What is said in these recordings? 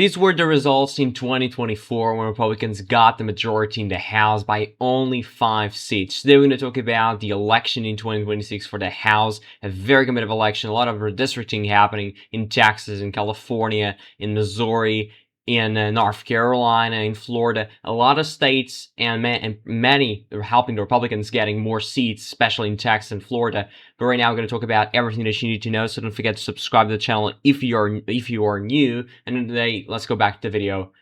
These were the results in 2024 when Republicans got the majority in the House by only 5 seats. Today we're going to talk about the election in 2026 for the House, a very competitive election, a lot of redistricting happening in Texas, in California, in Missouri, in North Carolina, in Florida, a lot of states, and many are helping the Republicans getting more seats, especially in Texas and Florida. But right now we're going to talk about everything that you need to know, so don't forget to subscribe to the channel if you are new. And today, let's go back to the video.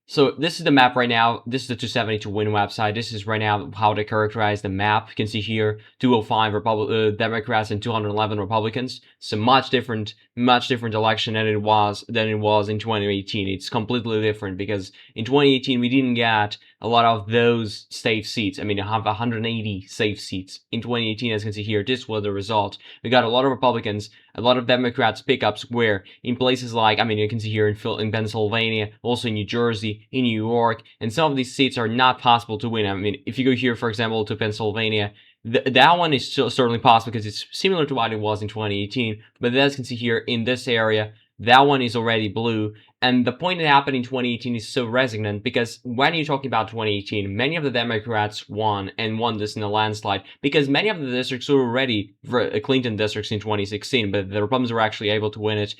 So this is the map right now. This is the 272 Win website. This is right now how they characterize the map. You can see here 205 Democrats and 211 Republicans. It's a much different election than it was in 2018. It's completely different because in 2018 we didn't get a lot of those safe seats. I mean, you have 180 safe seats. In 2018, as you can see here, this was the result. We got a lot of Republicans, a lot of Democrats pickups where in places like, I mean, you can see here in Pennsylvania, also in New Jersey, in New York, and some of these seats are not possible to win. I mean, if you go here, for example, to Pennsylvania, that one is still certainly possible because it's similar to what it was in 2018. But as you can see here in this area, that one is already blue. And the point that happened in 2018 is so resonant because when you're talking about 2018, many of the Democrats won this in a landslide because many of the districts were already Clinton districts in 2016, but the Republicans were actually able to win it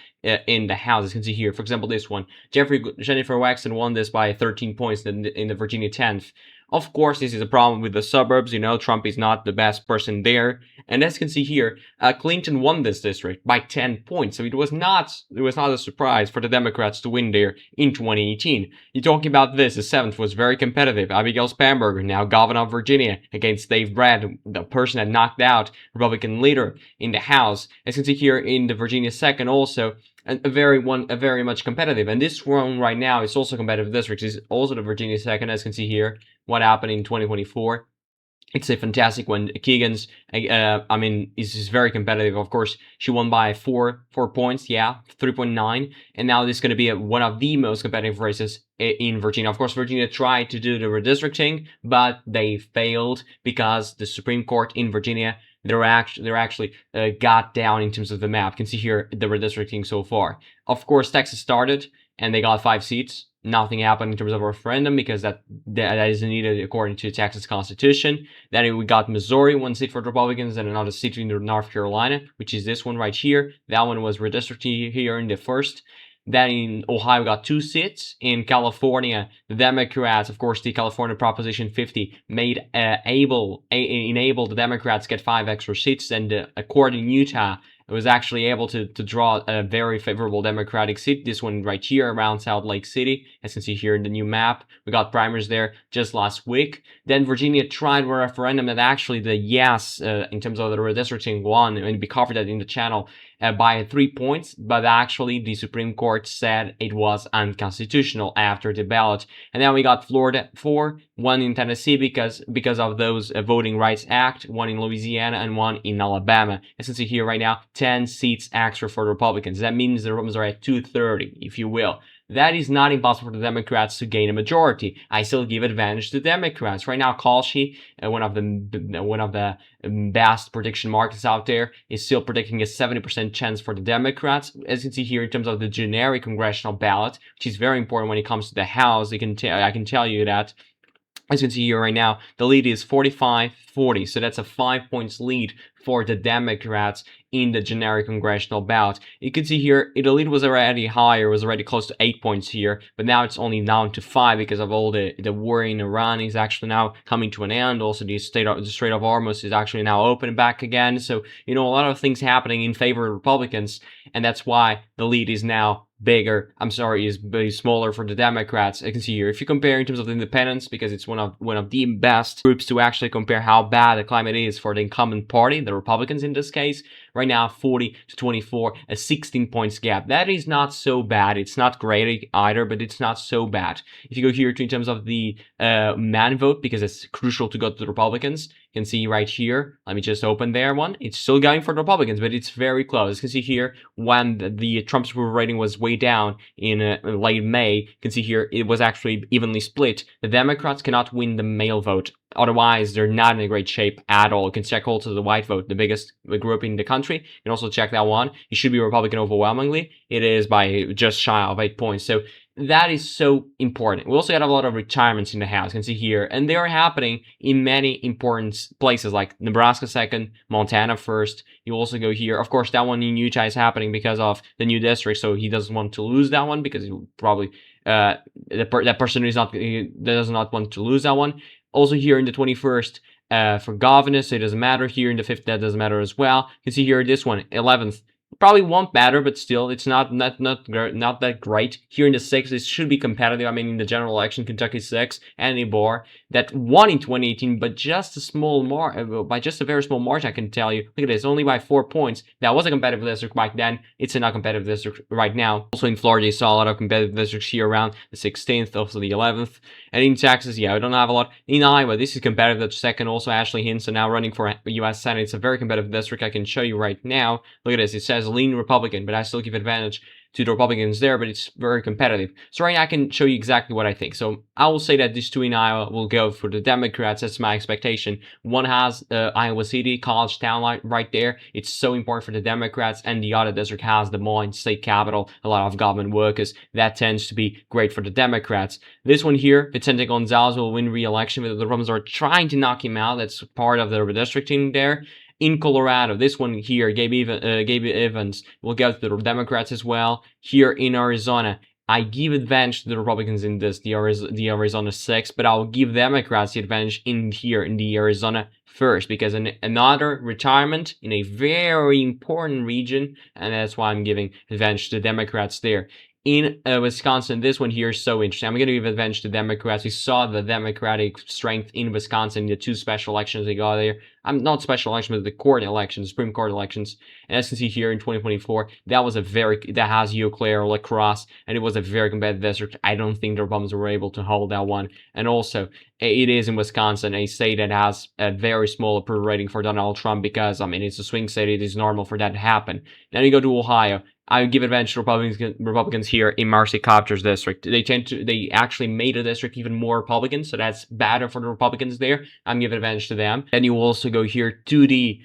in the House. As you can see here, for example, this one, Jennifer Waxman won this by 13 points in the Virginia 10th. Of course, this is a problem with the suburbs. You know, Trump is not the best person there. And as you can see here, Clinton won this district by 10 points. So it was not a surprise for the Democrats to win there in 2018. You're talking about this. The 7th was very competitive. Abigail Spanberger, now governor of Virginia, against Dave Brad, the person that knocked out Republican leader in the House. As you can see here in the Virginia 2nd also, a very much competitive. And this one right now is also competitive districts. Is also the Virginia 2nd, as you can see here, what happened in 2024. It's a fantastic one. Keegan's, I mean, is very competitive. Of course, she won by 4 points, yeah, 3.9. And now this is going to be one of the most competitive races in Virginia. Of course, Virginia tried to do the redistricting, but they failed because the Supreme Court in Virginia, they're actually got down in terms of the map. You can see here the redistricting so far. Of course, Texas started and they got 5 seats. Nothing happened in terms of a referendum because that isn't needed according to the Texas Constitution. Then we got Missouri, 1 seat for the Republicans, and another seat in North Carolina, which is this one right here. That one was redistricted here in the first. Then in Ohio, we got 2 seats. In California, the Democrats, of course, the California Proposition 50 enabled the Democrats get 5 extra seats. And a court in Utah was actually able to draw a very favorable Democratic seat. This one right here around Salt Lake City, as you can see here in the new map. We got primaries there just last week. Then Virginia tried a referendum that actually the yes, in terms of the redistricting, won, and we covered that in the channel by 3 points. But actually, the Supreme Court said it was unconstitutional after the ballot. And then we got Florida 4, 1 in Tennessee because of those Voting Rights Act, 1 in Louisiana, and 1 in Alabama. As you can see here right now, 10 seats extra for the Republicans. That means the Republicans are at 230, if you will. That is not impossible for the Democrats to gain a majority. I still give advantage to Democrats. Right now, Kalshi, one of the best prediction markets out there, is still predicting a 70% chance for the Democrats. As you can see here, in terms of the generic congressional ballot, which is very important when it comes to the House, I can tell you that. As you can see here right now, the lead is 45-40, so that's a 5 points lead for the Democrats in the generic congressional ballot. You can see here, the lead was already higher, was already close to 8 points here, but now it's only down to 5 because of all the war in Iran is actually now coming to an end. Also, the Strait of Hormuz is actually now open back again. So, you know, a lot of things happening in favor of Republicans, and that's why the lead is now bigger. Is smaller for the Democrats. I can see here, if you compare in terms of the independents, because it's one of the best groups to actually compare how bad the climate is for the incumbent party, the Republicans in this case. Right now, 40-24, a 16 points gap. That is not so bad. It's not great either, but it's not so bad. If you go here in terms of the man vote, because it's crucial to go to the Republicans, you can see right here. Let me just open there one. It's still going for the Republicans, but it's very close. You can see here when the Trump's approval rating was way down in late May. You can see here it was actually evenly split. The Democrats cannot win the mail vote. Otherwise, they're not in a great shape at all. You can check also the white vote, the biggest group in the country. You can also check that one. It should be Republican overwhelmingly. It is by just shy of 8 points. So That is so important. We also got a lot of retirements in the House, you can see here, and they are happening in many important places like Nebraska second, Montana first. You also go here. Of course, that one in Utah is happening because of the new district, so he doesn't want to lose that one because he probably that person is not does not want to lose that one. Also here in the 21st. For governor, so it doesn't matter. Here in the 5th, that doesn't matter as well. You can see here this one, 11th. Probably won't matter, but still, it's not that great. Here in the 6th, it should be competitive. I mean, in the general election, Kentucky 6 and Ybor that won in 2018, but just a small by just a very small margin, I can tell you. Look at this, only by 4 points. That was a competitive district back then. It's a not competitive district right now. Also in Florida, you saw a lot of competitive districts here around the 16th, also the 11th. And in Texas, yeah, we don't have a lot. In Iowa, this is competitive. That's second. Also, Ashley Hinson now running for U.S. Senate. It's a very competitive district. I can show you right now. Look at this. It says lean Republican, but I still give advantage to the Republicans there, but it's very competitive. So right now I can show you exactly what I think. So I will say that these two in Iowa will go for the Democrats. That's my expectation. One has Iowa City, College Town right there. It's so important for the Democrats, and the other district has Des Moines, state capital, a lot of government workers. That tends to be great for the Democrats. This one here, Vicente Gonzalez will win re-election, but the Republicans are trying to knock him out. That's part of the redistricting there. In Colorado, this one here, Gabe Evans will go to the Democrats as well. Here in Arizona, I give advantage to the Republicans in this, the Arizona 6, but I'll give Democrats the advantage in here, in the Arizona first, because another retirement in a very important region, and that's why I'm giving advantage to the Democrats there. In Wisconsin, this one here is so interesting. I'm going to give advantage to Democrats. We saw the Democratic strength in Wisconsin in the 2 special elections they got there. I'm not special elections, but the court elections, Supreme Court elections. And as you can see here in 2024, that has Eau Claire, La Crosse, and it was a very competitive district. I don't think the Republicans were able to hold that one. And also, it is in Wisconsin, a state that has a very small approval rating for Donald Trump because, I mean, it's a swing state. It is normal for that to happen. Then you go to Ohio. I give advantage to Republicans here in Marcy Kaptur's district. They actually made the district even more Republican, so that's better for the Republicans there. I'm giving advantage to them. Then you also go here to the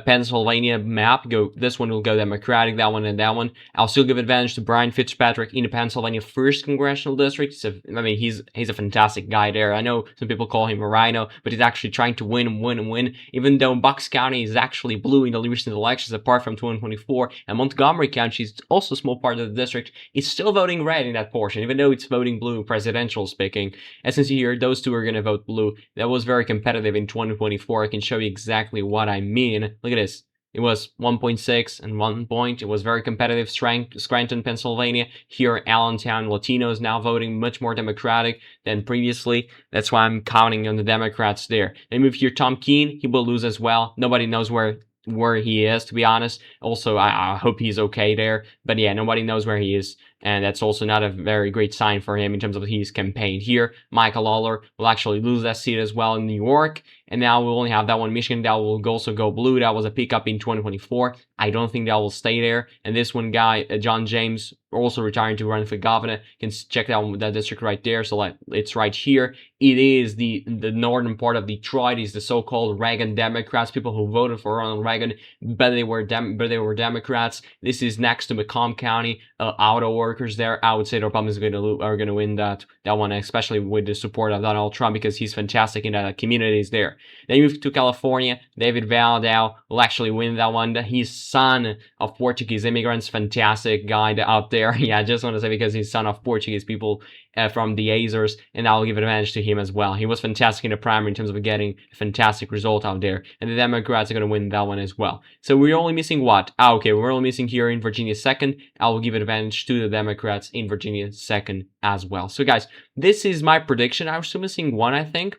Pennsylvania map. This one will go Democratic, that one and that one. I'll still give advantage to Brian Fitzpatrick in the Pennsylvania 1st Congressional District. He's a fantastic guy there. I know some people call him a rhino, but he's actually trying to win. Even though Bucks County is actually blue in the recent elections, apart from 2024, and Montgomery County is also a small part of the district, it's still voting red in that portion, even though it's voting blue, presidential speaking. As you can see here, those two are going to vote blue. That was very competitive in 2024. I can show you exactly what I mean. Look at this. It was 1.6 and 1 point. It was very competitive. Scranton, Pennsylvania. Here, Allentown, Latinos now voting much more Democratic than previously. That's why I'm counting on the Democrats there. Then move here, Tom Keene. He will lose as well. Nobody knows where he is, to be honest. Also, I hope he's okay there. But yeah, nobody knows where he is. And that's also not a very great sign for him in terms of his campaign. Here, Michael Lawler will actually lose that seat as well in New York. And now we'll only have that one, Michigan. That will also go blue. That was a pickup in 2024. I don't think that will stay there. And this one guy, John James, also retiring to run for governor. You can check that district right there. So it's right here. It is the northern part of Detroit. Is the so-called Reagan Democrats, people who voted for Ronald Reagan, but they were Democrats. This is next to Macomb County. Auto workers there. I would say the Republicans are going to win that one, especially with the support of Donald Trump, because he's fantastic in the communities there. Then you move to California. David Valdao will actually win that one. He's son of Portuguese immigrants. Fantastic guy out there. Yeah, I just want to say because he's son of Portuguese people from the Azores, and I'll give advantage to him as well. He was fantastic in the primary in terms of getting a fantastic result out there, and the Democrats are going to win that one as well. So we're only missing what? Okay, we're only missing here in Virginia 2nd. I will give advantage to the Democrats in Virginia 2nd as well. So guys, this is my prediction. I'm still missing one, I think.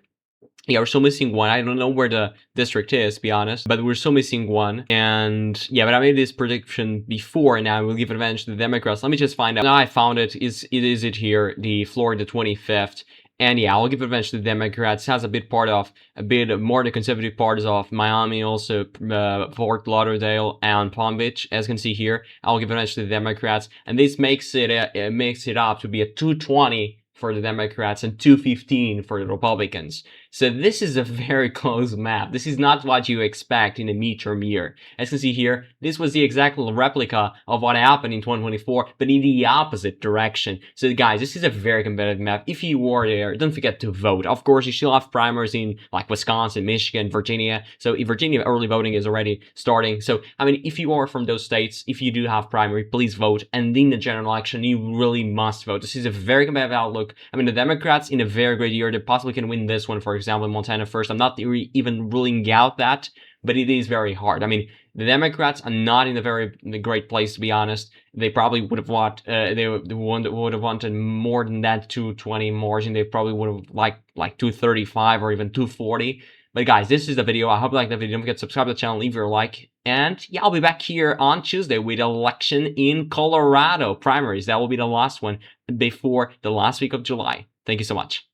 Yeah, we're still missing one. I don't know where the district is, to be honest, but we're still missing one. And yeah, but I made this prediction before, and I will give advantage to the Democrats. Let me just find out. Now I found it. Is it here? The Florida 25th. And yeah, I'll give advantage to the Democrats. It has a bit more the conservative parts of Miami, also Fort Lauderdale and Palm Beach. As you can see here, I'll give advantage to the Democrats, and this makes it up to be a 220 for the Democrats and 215 for the Republicans. So this is a very close map. This is not what you expect in a midterm year. As you can see here, this was the exact replica of what happened in 2024, but in the opposite direction. So guys, this is a very competitive map. If you were there, don't forget to vote. Of course, you still have primaries in like Wisconsin, Michigan, Virginia. So in Virginia, early voting is already starting. So, I mean, if you are from those states, if you do have primary, please vote. And in the general election, you really must vote. This is a very competitive outlook. I mean, the Democrats in a very great year, they possibly can win this one, for example, in Montana first. I'm not even ruling out that, but it is very hard. I mean, the Democrats are not in a great place, to be honest. They probably would have would have wanted more than that 220 margin. They probably would have like 235 or even 240. But guys, this is the video. I hope you liked the video. Don't forget to subscribe to the channel, leave your like. And yeah, I'll be back here on Tuesday with election in Colorado primaries. That will be the last one before the last week of July. Thank you so much.